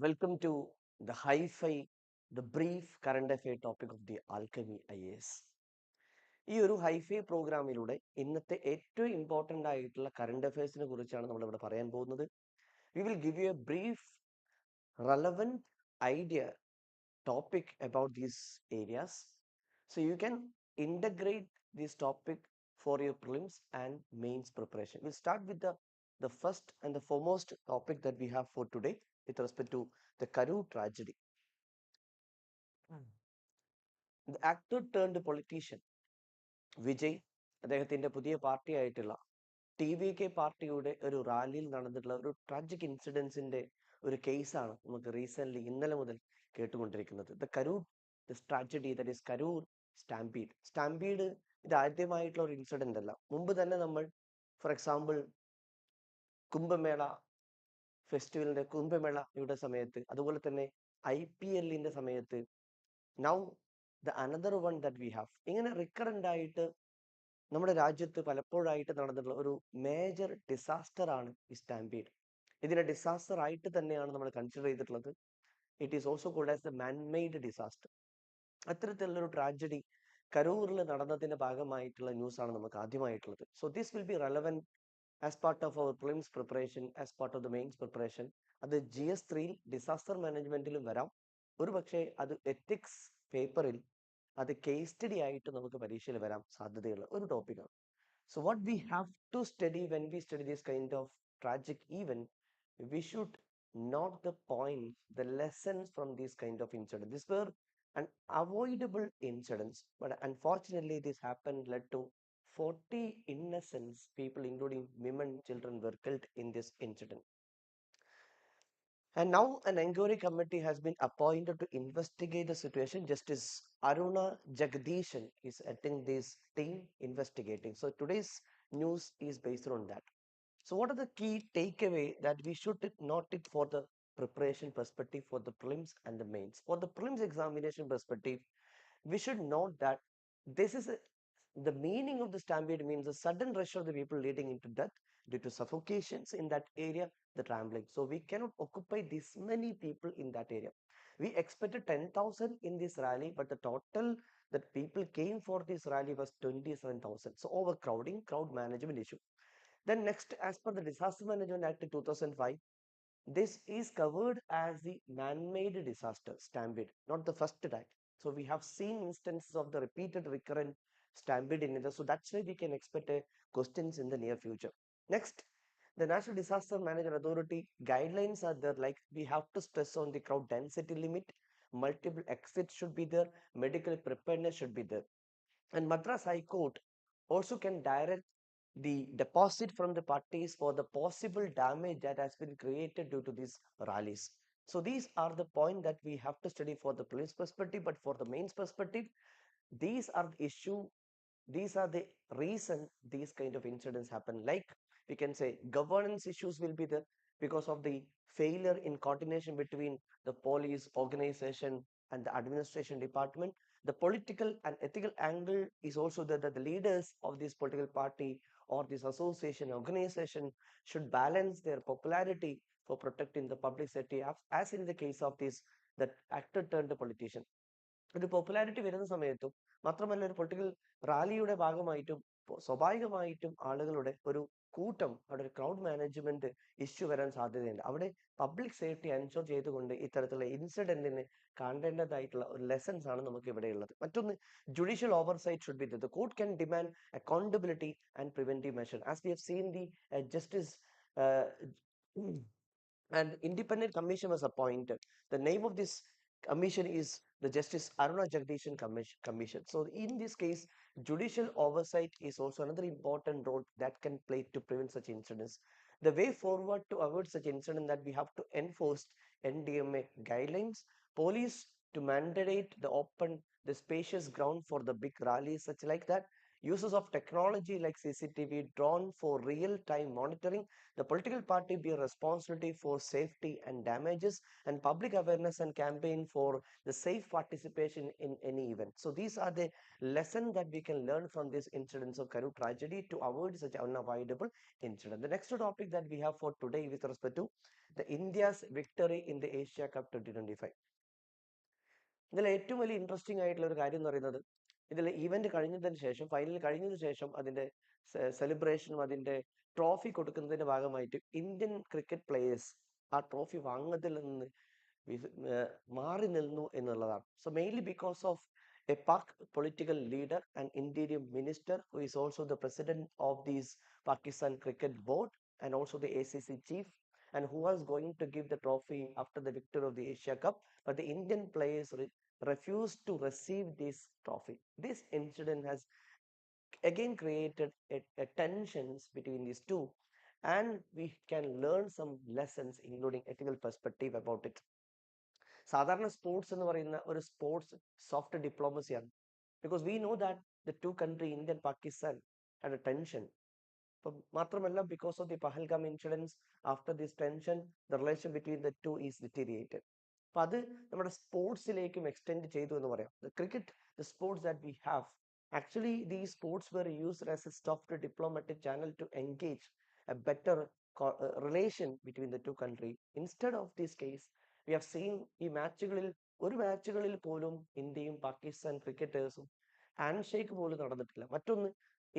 Welcome to the Hi-Fi, the brief current affair topic of the Alchemy IAS. ഈ ഒരു hi-fi പ്രോഗ്രാമിലൂടെ ഇന്നത്തെ ഏറ്റവും ഇമ്പോർട്ടൻ്റ് ആയിട്ടുള്ള കറണ്ട് അഫയേഴ്സിനെ കുറിച്ചാണ് നമ്മളിവിടെ പറയാൻ പോകുന്നത്. We will give you A brief relevant idea topic about these areas. So you can integrate this topic for your prelims and mains preparation. We'll start with the first and the foremost topic that we have for today with respect to the Karur tragedy. The actor turned politician Vijay അദ്ദേഹത്തിന്റെ പുതിയ party ആയിട്ടുള്ള TVK പാർട്ടിയുടെ ഒരു റാലിയിൽ നടന്നിട്ടുള്ള ഒരു tragic ഇൻസിഡൻസിന്റെ ഒരു കേസാണ് നമുക്ക് റീസെന്റ് ഇന്നലെ മുതൽ കേട്ടുകൊണ്ടിരിക്കുന്നത്. The Karur tragedy, that is Karur stampede ഇത് ആദ്യമായിട്ടുള്ള ഒരു ഇൻസിഡന്റ് അല്ല. മുമ്പ് തന്നെ നമ്മൾ ഫോർ എക്സാമ്പിൾ കുംഭമേള കുംഭമേളയുടെ സമയത്ത്, അതുപോലെ തന്നെ IPL സമയത്ത്, now the another one that we have, ഇങ്ങനെ റിക്കറന്റ് ആയിട്ട് നമ്മുടെ രാജ്യത്ത് പലപ്പോഴായിട്ട് നടന്നിട്ടുള്ള ഒരു മേജർ ഡിസാസ്റ്റർ ആണ് ഈ സ്റ്റാമ്പീഡ്. ഇതിനെ ഡിസാസ്റ്റർ ആയിട്ട് തന്നെയാണ് നമ്മൾ കൺസിഡർ ചെയ്തിട്ടുള്ളത്. It is also called as the manmade disaster. അത്തരത്തിലുള്ളൊരു ട്രാജഡി കരൂറിൽ നടന്നതിന്റെ ഭാഗമായിട്ടുള്ള ന്യൂസ് ആണ് നമുക്ക് ആദ്യമായിട്ടുള്ളത്. So this will be relevant as part of our prelims preparation, as part of the mains preparation. അത് GS3 ഡിസാസ്റ്റർ മാനേജ്മെന്റിലും വരാം. ഒരു പക്ഷേ അത് എത്തിക്സ് പേപ്പറിൽ അത് കേസ് സ്റ്റഡി ആയിട്ട് നമുക്ക് പരീക്ഷയിൽ വരാൻ സാധ്യതയുള്ള ഒരു ടോപ്പിക്കാണ്. So what we have to study when we study this kind of tragic event, we should note the points, the lessons from this kind of incident. These were unavoidable incidents, but unfortunately this happened led to 40 innocent people, including women, children, were killed in this incident. And now an inquiry committee has been appointed to investigate the situation. Justice Aruna Jagdishan is attending this team investigating. So today's news is based on that. So what are the key takeaway that we should note it for the preparation perspective for the prelims and the mains? For the prelims examination perspective, we should note that this is the meaning of the stampede means a sudden rush of the people leading into death due to suffocations in that area, the trampling. So we cannot occupy this many people in that area. We expected 10,000 in this rally, but the total that people came for this rally was 27,000. So overcrowding, crowd management issue. Then next, as per the Disaster Management Act 2005, this is covered as the man-made disaster, stampede, not the first time. So we have seen instances of the repeated recurrent stampede in India. So that's why we can expect questions in the near future. Next, the National Disaster Management Authority guidelines are there, like we have to stress on the crowd density limit, multiple exits should be there, medical preparedness should be there. And Madras High Court also can direct the deposit from the parties for the possible damage that has been created due to these rallies. So these are the point that we have to study for the police perspective, but for the mains perspective, these are the issue, these are the reason these kind of incidents happen. Like we can say governance issues will be there because of the failure in coordination between the police organization and the administration department. The political and ethical angle is also that the leaders of this political party or this association organization should balance their popularity for protecting the public safety, as in the case of this that actor turned politician. ഒരു popularity വരുന്ന സമയത്തും മാത്രമല്ല ഒരു political റാലിയുടെ ഭാഗമായിട്ടും സ്വാഭാവികമായിട്ടും ആളുകളുടെ ഒരു കൂട്ടം, അവിടെ ഒരു ക്രൗഡ് മാനേജ്മെന്റ് ഇഷ്യൂ വരാൻ സാധ്യതയുണ്ട്. അവിടെ പബ്ലിക് സേഫ്റ്റി എൻഷുർ ചെയ്തുകൊണ്ട് ഇത്തരത്തിലുള്ള ഇൻസിഡന്റിന് കാണേണ്ടതായിട്ടുള്ള ഒരു ലെസൺസ് ആണ് നമുക്ക് ഇവിടെ ഉള്ളത്. മറ്റൊന്ന്, judicial oversight should be the court can demand accountability and preventive measure. As we have seen the justice and independent commission was appointed. The name of this commission is the Justice Aruna Jagdishan Commission. So in this case, judicial oversight is also another important role that can play to prevent such incidents. The way forward to avoid such incident that we have to enforce NDMA guidelines, police to mandate the open, the spacious ground for the big rallies, such like that, Uses of technology like CCTV, drone for real-time monitoring, the political party be responsibility for safety and damages, and public awareness and campaign for the safe participation in any event. So these are the lessons that we can learn from this incidents of Karoo tragedy to avoid such unavoidable incident. The next topic that we have for today with respect to the India's victory in the Asia Cup 2025. ഇതിൽ ഏറ്റവും വലിയ interesting ആയിട്ടുള്ള ഒരു കാര്യം എന്ന് പറയുന്നത് ഇതിൽ event കഴിഞ്ഞതിന് ശേഷം ഫൈനൽ കഴിഞ്ഞതിന് ശേഷം അതിന്റെ സെലിബ്രേഷനും അതിന്റെ ട്രോഫി കൊടുക്കുന്നതിന്റെ ഭാഗമായിട്ട് ഇന്ത്യൻ ക്രിക്കറ്റ് പ്ലേയേഴ്സ് ആ ട്രോഫി വാങ്ങുന്നതിൽ നിന്ന് മാറി നിന്നു എന്നുള്ളതാണ്. So mainly because of a Pak political leader and interior minister who is also the president of this Pakistan cricket board and also the ACC chief, and who was going to give the trophy after the victory of the Asia Cup, but the Indian players refused to receive this trophy. This incident has again created a tensions between these two, and we can learn some lessons including ethical perspective about it. സാധാരണ sports എന്ന് പറയുന്ന ഒരു sports soft ഡിപ്ലോമസിയാണ്. Because we know that the two country India and Pakistan had a tension. അപ്പം മാത്രമല്ല, because of the Pahalgam incidence, after this tension the relation between the two is deteriorated. അപ്പൊ അത് നമ്മുടെ സ്പോർട്സിലേക്കും എക്സ്റ്റെൻഡ് ചെയ്തു എന്ന് പറയാം. The cricket, the sports that we have, actually these sports were used as a soft diplomatic channel to engage a better relation between the two countries. Instead of this case, we have seen ഈ മാച്ചുകളിൽ ഒരു മാച്ചുകളിൽ പോലും ഇന്ത്യയും Pakistan ക്രിക്കറ്റേഴ്സും hand shake പോലും നടന്നിട്ടില്ല. മറ്റൊന്ന്,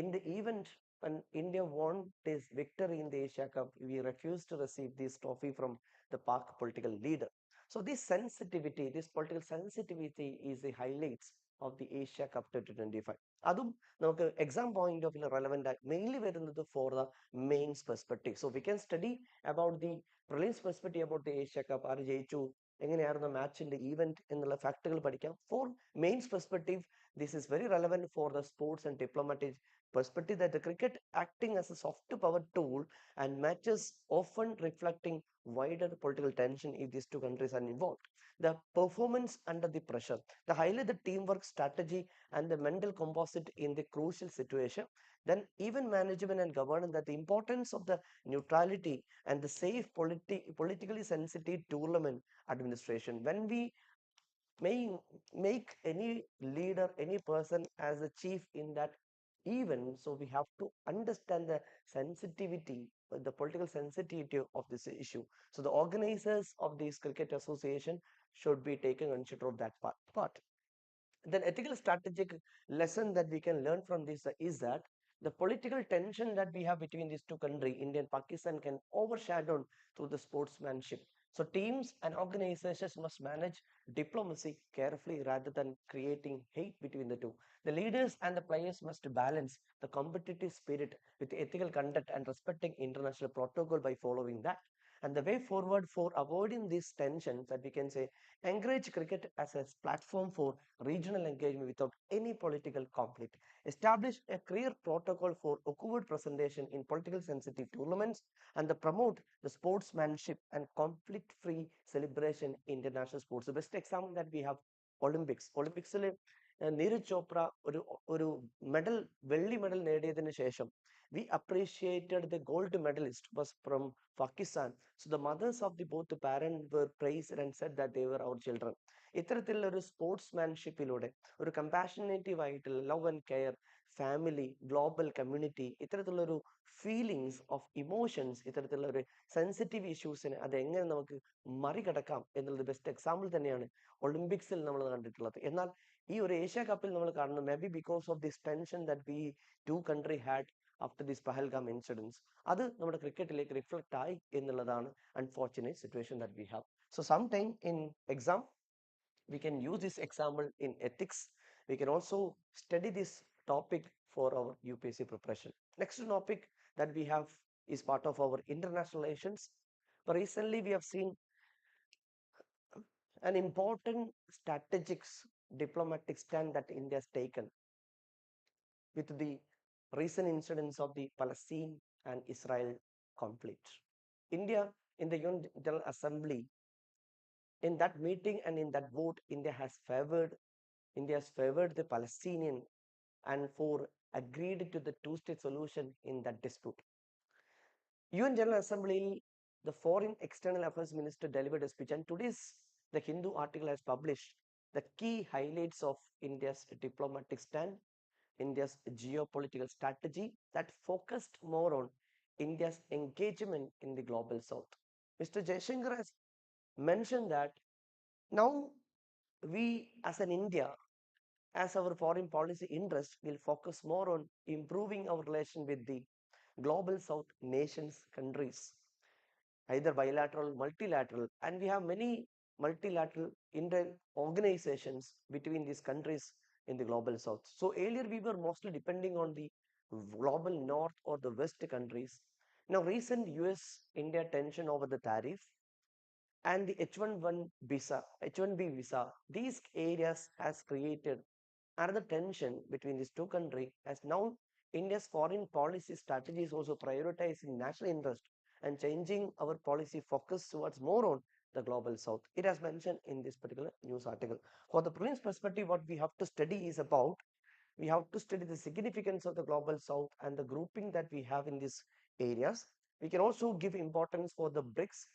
in the event when India won this victory in the Asia Cup, we refused to receive this trophy from the Pak political leader. So this sensitivity, this political sensitivity is the highlights of the Asia Cup 2025. അതും നമുക്ക് exam point of view relevant ആയി mainly വരുന്നത് for the mains perspective. So we can study about the prelims perspective about the Asia cup, ആര് ജയിച്ചു, എങ്ങനെയായിരുന്നു മാച്ചിന്റെ event എന്നുള്ള ഫാക്ടുകൾ പഠിക്കാം. For mains perspective, this is very relevant for the sports and diplomatic perspective, that the cricket acting as a soft power tool and matches often reflecting wider political tension if these two countries are involved. The performance under the pressure, the highlight the teamwork strategy and the mental composite in the crucial situation. Then even management and governance, that the importance of the neutrality and the safe politically sensitive tournament administration. When we make any leader, any person as a chief in that event, so we have to understand the sensitivity, the political sensitivity of this issue. So the organizers of this cricket association should be taking consider of that part. Then ethical strategic lesson that we can learn from this is that the political tension that we have between these two countries, India and Pakistan, can overshadow through the sportsmanship. So teams and organizations must manage diplomacy carefully rather than creating hate between the two. The leaders and the players must balance the competitive spirit with ethical conduct and respecting international protocol by following that. And the way forward for avoiding these tensions, that we can say, encourage cricket as a platform for regional engagement without any political conflict. Establish a clear protocol for awkward presentation in politically sensitive tournaments, and promote the sportsmanship and conflict-free celebration in international sports. The best example that we have Olympics. Olympics Neeraj Chopra ഒരു medal, വെള്ളി medal നേടിയതിനു ശേഷം we appreciated the gold medalist was from Pakistan. So the mothers of the both the parents were praised and said that they were our children. ഇത്തരത്തിലുള്ള ഒരു സ്പോർട്സ്മാൻഷിപ്പിലൂടെ ഒരു കമ്പാഷനേറ്റീവ് ആയിട്ടുള്ള love and care, family, global community, ഇത്തരത്തിലുള്ള ഒരു feelings of emotions, ഇത്തരത്തിലുള്ള ഒരു sensitive ഇഷ്യൂസിന് അത് എങ്ങനെ നമുക്ക് മറികടക്കാം എന്നുള്ളത് ബെസ്റ്റ് എക്സാമ്പിൾ തന്നെയാണ് ഒളിമ്പിക്സിൽ നമ്മൾ കണ്ടിട്ടുള്ളത്. എന്നാൽ ഈ ഒരു ഏഷ്യ കപ്പിൽ നമ്മൾ കാണുന്നത് maybe because of this tension that we two country had after this Pahalgam incidents, അത് നമ്മുടെ ക്രിക്കറ്റിലേക്ക് റിഫ്ലക്ട് ആയി എന്നുള്ളതാണ് unfortunate situation that we have. So sometime in exam we can use this example in ethics. We can also study this topic for our UPSC preparation. Next topic that we have is part of our international relations. But recently we have seen an important strategic diplomatic stand that India has taken with the recent incidents of the Palestine and Israel conflict. India, in the UN General Assembly, in that meeting and in that vote, India has favored the Palestinian and for agreed to the two-state solution in that dispute. UN General Assembly, the Foreign External Affairs Minister delivered a speech, and today's the Hindu article has published the key highlights of India's diplomatic stand, India's geopolitical strategy that focused more on India's engagement in the global south. Mr. Jaishankar has mentioned that now we as an India, as our foreign policy interest, will focus more on improving our relation with the global south nations countries, either bilateral, multilateral, and we have many multilateral inter organizations between these countries in the global south. So earlier we were mostly depending on the global north or the west countries. Now recent US India tension over the tariff and the H1B visa, these areas has created another tension between these two countries, as now India's foreign policy strategy is also prioritizing national interest and changing our policy focus towards more on the global south. It has mentioned in this particular news article. For the prelims perspective, what we have to study is about, we have to study the significance of the global south and the grouping that we have in these areas. We can also give importance for the BRICS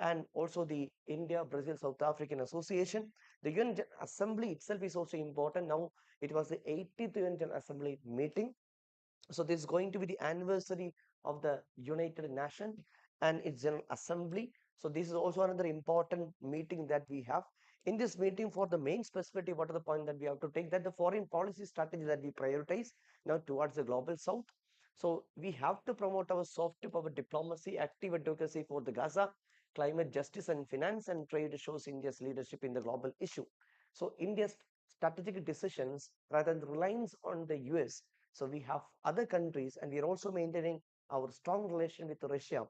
and also the India, Brazil, South African Association. The UN Assembly itself is also important. Now it was the 80th UN General Assembly meeting. So this is going to be the anniversary of the United Nations and its General Assembly. So this is also another important meeting that we have. In this meeting, for the main perspective, what are the points that we have to take? That the foreign policy strategy that we prioritize now towards the global south. So we have to promote our soft power diplomacy, active advocacy for the Gaza, climate justice and finance and trade shows India's leadership in the global issue. So India's strategic decisions rather than reliance on the US. So we have other countries, and we are also maintaining our strong relation with Russia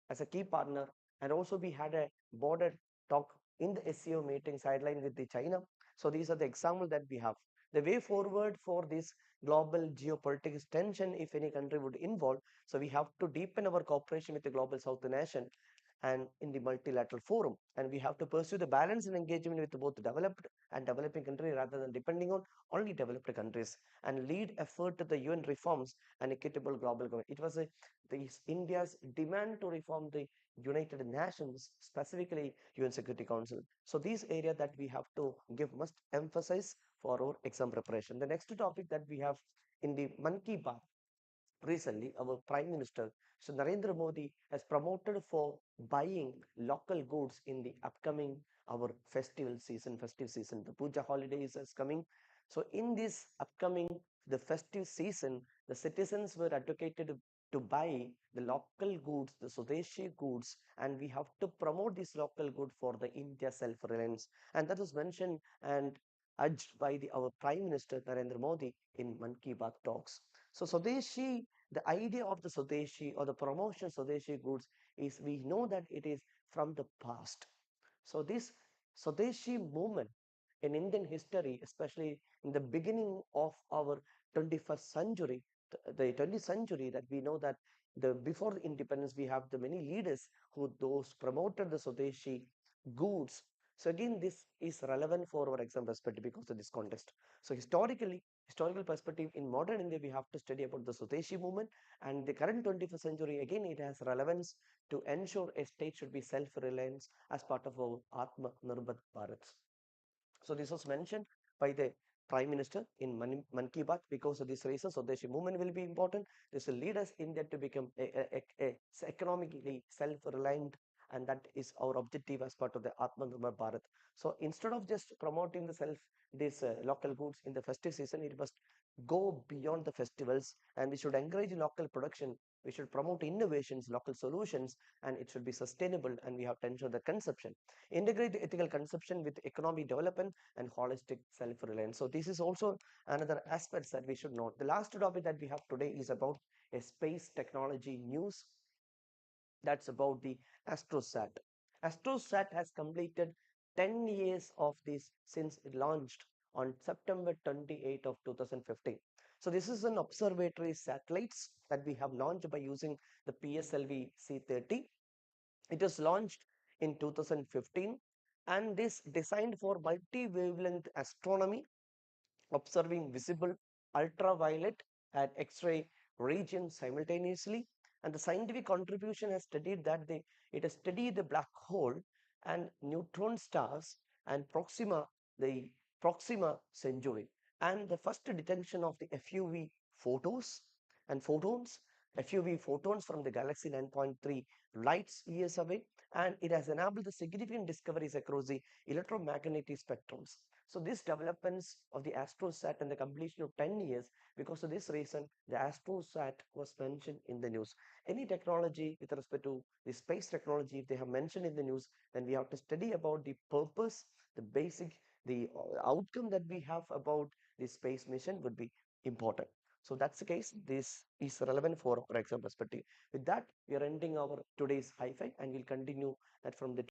as a key partner. And also we had a border talk in the SCO meeting sideline with the China. So these are the examples that we have. The way forward for this global geopolitics tension, if any country would involve, so we have to deepen our cooperation with the global south nation and in the multilateral forum. And we have to pursue the balance and engagement with both developed and developing countries rather than depending on only developed countries, and lead effort to the UN reforms and equitable global government. It was India's demand to reform the United Nations, specifically UN Security Council. So these areas that we have to give must emphasize for our exam preparation. The next topic that we have in the Man Ki Baat, recently our Prime Minister, so Narendra Modi, has promoted for buying local goods in the upcoming our festive season. The Puja holidays is coming. So in this upcoming the festive season, the citizens were advocated to buy the local goods, the Swadeshi goods, and we have to promote this local good for the India self-reliance. And that was mentioned and urged by our Prime Minister Narendra Modi in Man Ki Baat talks. So Swadeshi, the idea of the Swadeshi or the promotion of Swadeshi goods is, we know that it is from the past. So this Swadeshi movement in Indian history, especially in the beginning of our 21st century, the 20th century, that we know that the before the independence we have the many leaders who those promoted the Swadeshi goods. So again, this is relevant for our exam perspective because of this context. So historical perspective in modern India, we have to study about the Swadeshi movement, and the current 21st century, again, it has relevance to ensure a state should be self-reliant as part of our Atma Nirbhar Bharat. So this was mentioned by the Prime Minister in Man Ki Baat. Because of this reason, Swadeshi movement will be important. This will lead us India to become a economically self-reliant, and that is our objective as part of the Atmanirbhar Bharat. So instead of just promoting these local goods in the festive season, it must go beyond the festivals, and we should encourage local production. We should promote innovations, local solutions, and it should be sustainable. And we have to ensure the consumption, integrate the ethical consumption with economic development and holistic self-reliance. So this is also another aspect that we should note. The last topic that we have today is about a space technology news. That's about the Astrosat. Astrosat has completed 10 years of this since it launched on September 28 of 2015. So this is an observatory satellites that we have launched by using the PSLV C30. It was launched in 2015, and this designed for multi-wavelength astronomy, observing visible ultraviolet at X-ray regions simultaneously. And the scientific contribution has studied that it has studied the black hole and neutron stars and the Proxima Centauri, and the first detection of the FUV photos and photons, FUV photons from the galaxy 9.3 lights years away, and it has enabled the significant discoveries across the electromagnetic spectrums. So these developments of the astrosat and the completion of 10 years, because of this reason, the astrosat was mentioned in the news. Any technology with respect to the space technology, if they have mentioned in the news, then we have to study about the purpose, the basic, the outcome that we have about the space mission would be important. So that's the case. This is relevant for our exam perspective. With that, we are ending our today's hi-fi, and we'll continue that from the